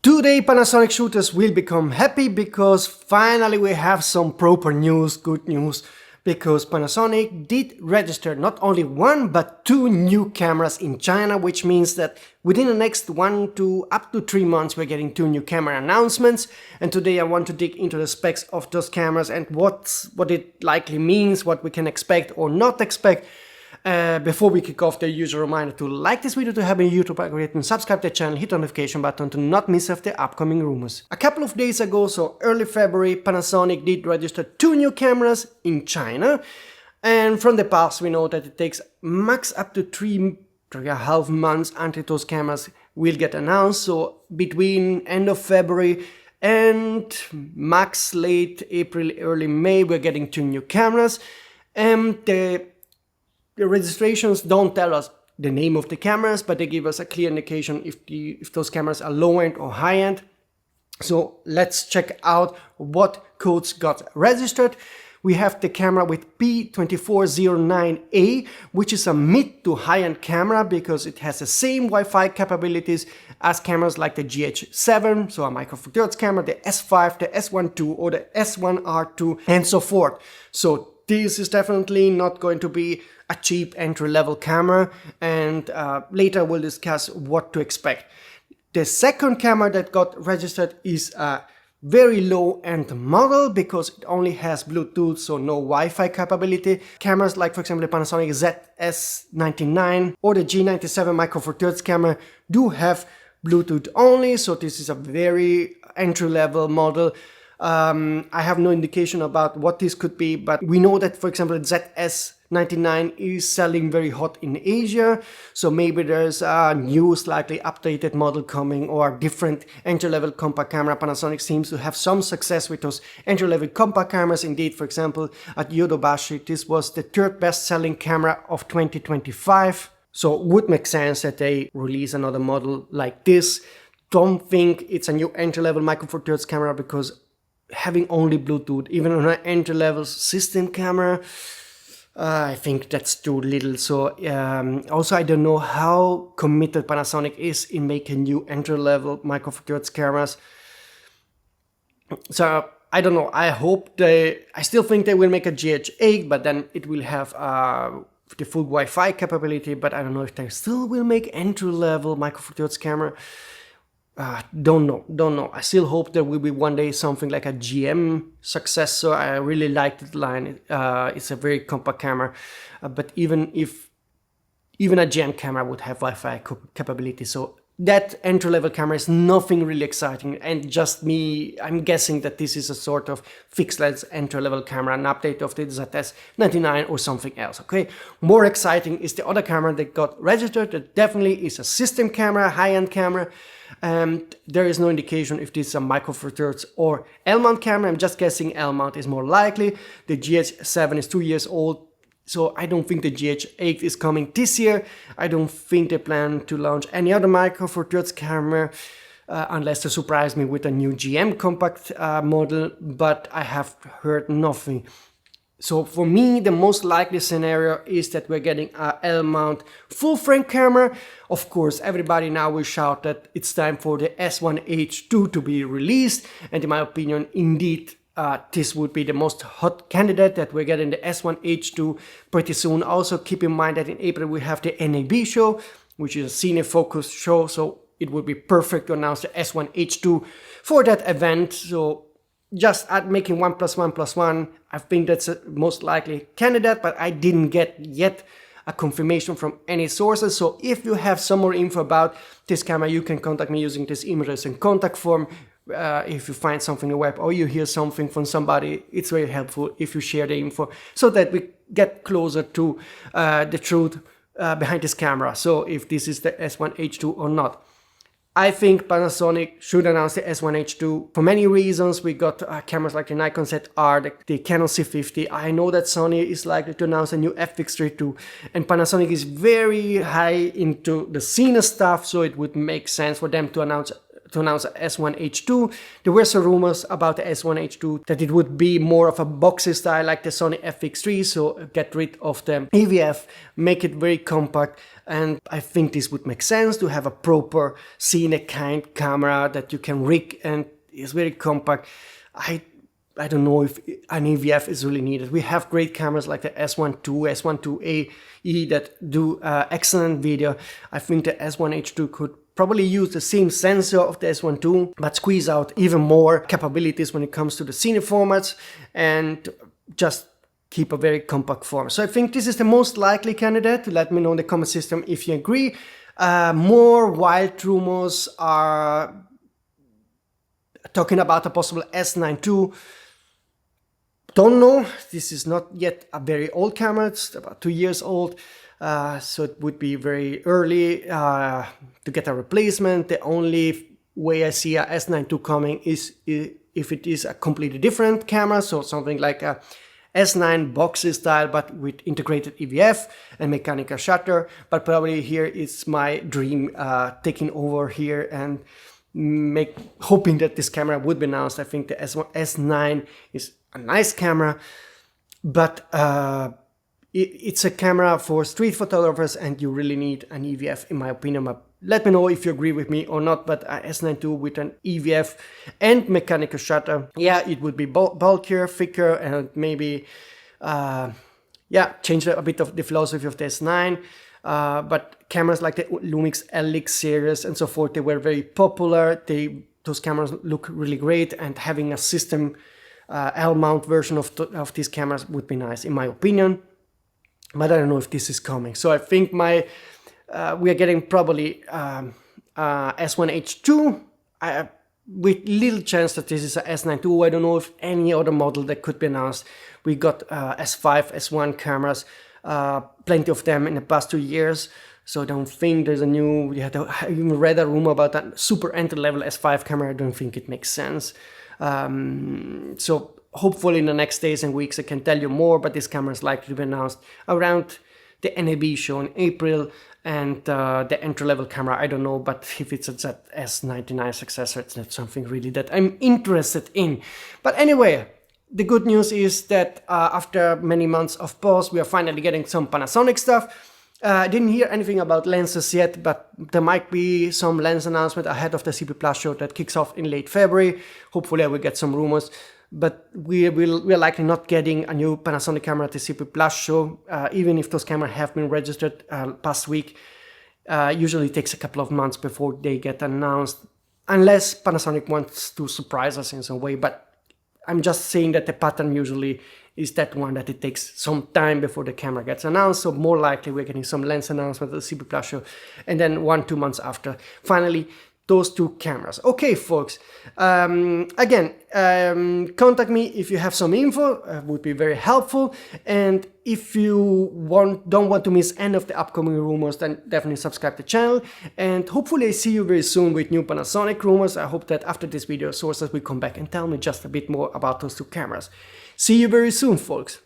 Today Panasonic shooters will become happy because finally we have some proper news, good news, because Panasonic did register not only one but two new cameras in China, which means that within the next 1 to up to 3 months we're getting two new camera announcements. And today I want to dig into the specs of those cameras and what it likely means, what we can expect or not expect. Before we kick off, the usual reminder to like this video to help me YouTube algorithm, subscribe to the channel, hit the notification button to not miss of the upcoming rumors. A couple of days ago, so early February, Panasonic did register two new cameras in China. And from the past we know that it takes max up to 3.5 months until those cameras will get announced. So between end of February and max late April, early May, we're getting two new cameras. And the registrations don't tell us the name of the cameras, but they give us a clear indication if those cameras are low-end or high-end. So let's check out what codes got registered. We have the camera with P2409A, which is a mid to high-end camera because it has the same Wi-Fi capabilities as cameras like the S1H II, so a micro four thirds camera, the S5, the S1 II, or the S1R II, and so forth. So this is definitely not going to be a cheap entry-level camera, and later we'll discuss what to expect. The second camera that got registered is a very low-end model because it only has Bluetooth, so no Wi-Fi capability. Cameras like, for example, the Panasonic ZS99 or the G97 micro four thirds camera do have Bluetooth only, so this is a very entry-level model. I have no indication about what this could be, but we know that, for example, ZS99 is selling very hot in Asia, so maybe there's a new, slightly updated model coming or different entry-level compact camera. Panasonic seems to have some success with those entry-level compact cameras. Indeed, for example, at Yodobashi, this was the third best-selling camera of 2025, so it would make sense that they release another model like this. Don't think it's a new entry-level micro four thirds camera because having only Bluetooth, even on an entry-level system camera, I think that's too little. So also I don't know how committed Panasonic is in making new entry-level micro four thirds cameras. So I don't know. I still think they will make a GH8, but then it will have the full Wi-Fi capability. But I don't know if they still will make entry-level micro four thirds camera. Don't know. I still hope there will be one day something like a GM successor. I really like that line. It's a very compact camera, but even a GM camera would have Wi-Fi capability. So that entry-level camera is nothing really exciting, and just me, I'm guessing that this is a sort of fixed lens entry-level camera, an update of the ZS99 or something else. Okay, more exciting is the other camera that got registered. That definitely is a system camera, high-end camera. And there is no indication if this is a micro four thirds or L-mount camera. I'm just guessing L-mount is more likely. The GH7 is 2 years old, so I don't think the GH8 is coming this year. I don't think they plan to launch any other micro four thirds camera unless they surprise me with a new GM compact model, but I have heard nothing. So for me, the most likely scenario is that we're getting a L-mount full-frame camera. Of course, everybody now will shout that it's time for the S1H II to be released. And in my opinion, indeed, this would be the most hot candidate, that we're getting the S1H II pretty soon. Also, keep in mind that in April we have the NAB show, which is a cine-focused show. So it would be perfect to announce the S1H II for that event. So just making 1 + 1 + 1, I think that's a most likely candidate, but I didn't get yet a confirmation from any sources. So if you have some more info about this camera, you can contact me using this email address and contact form. If you find something on the web or you hear something from somebody, it's very helpful if you share the info so that we get closer to the truth behind this camera. So if this is the S1H II or not. I think Panasonic should announce the S1H II for many reasons. We got cameras like the Nikon ZR, the Canon C50. I know that Sony is likely to announce a new FX32, and Panasonic is very high into the cine stuff, so it would make sense for them to announce to announce a S1H II. There were some rumors about the S1H II that it would be more of a boxy style like the Sony FX3, so get rid of the AVF, make it very compact, and I think this would make sense to have a proper cine kind camera that you can rig and is very compact. I don't know if an AVF is really needed. We have great cameras like the S1 II, S1 IIe that do excellent video. I think the S1H II could probably use the same sensor of the S1 II, but squeeze out even more capabilities when it comes to the cine formats and just keep a very compact form. So I think this is the most likely candidate. Let me know in the comment system if you agree. More wild rumors are talking about a possible S9 II. Don't know, this is not yet a very old camera, it's about 2 years old, so it would be very early to get a replacement. The only way I see a S9 II coming is if it is a completely different camera, so something like a S9 boxy style but with integrated EVF and mechanical shutter, but probably here it's my dream taking over here and hoping that this camera would be announced. I think the S9 is a nice camera, but it's a camera for street photographers and you really need an EVF in my opinion. But let me know if you agree with me or not, but S9 II with an EVF and mechanical shutter, yeah, it would be bulkier, thicker, and maybe change a bit of the philosophy of the S9. But cameras like the Lumix LX series and so forth, they were very popular. Those cameras look really great, and having a system L-mount version of these cameras would be nice in my opinion. But I don't know if this is coming. So I think we are getting probably S1H II with little chance that this is a S9 II. I don't know if any other model that could be announced. We got S5, S1 cameras, plenty of them in the past 2 years. So I don't think there's a new, I even read a rumor about that super entry-level S5 camera. I don't think it makes sense. So hopefully in the next days and weeks I can tell you more, but this camera is likely to be announced around the NAB show in April, and the entry-level camera, I don't know, but if it's a S99 successor, it's not something really that I'm interested in. But anyway, the good news is that after many months of pause, we are finally getting some Panasonic stuff. I didn't hear anything about lenses yet, but there might be some lens announcement ahead of the CP Plus show that kicks off in late February. Hopefully I will get some rumors, but we are likely not getting a new Panasonic camera at the CP Plus show, even if those cameras have been registered past week. Usually it takes a couple of months before they get announced, unless Panasonic wants to surprise us in some way. But I'm just saying that the pattern usually is that one, that it takes some time before the camera gets announced. So more likely we're getting some lens announcement at the CP Plus show, and then 1-2 months after, finally, those two cameras. Okay, folks, again, contact me if you have some info, would be very helpful. And if you don't want to miss any of the upcoming rumors, then definitely subscribe to the channel. And hopefully I see you very soon with new Panasonic rumors. I hope that after this video, sources will come back and tell me just a bit more about those two cameras. See you very soon, folks.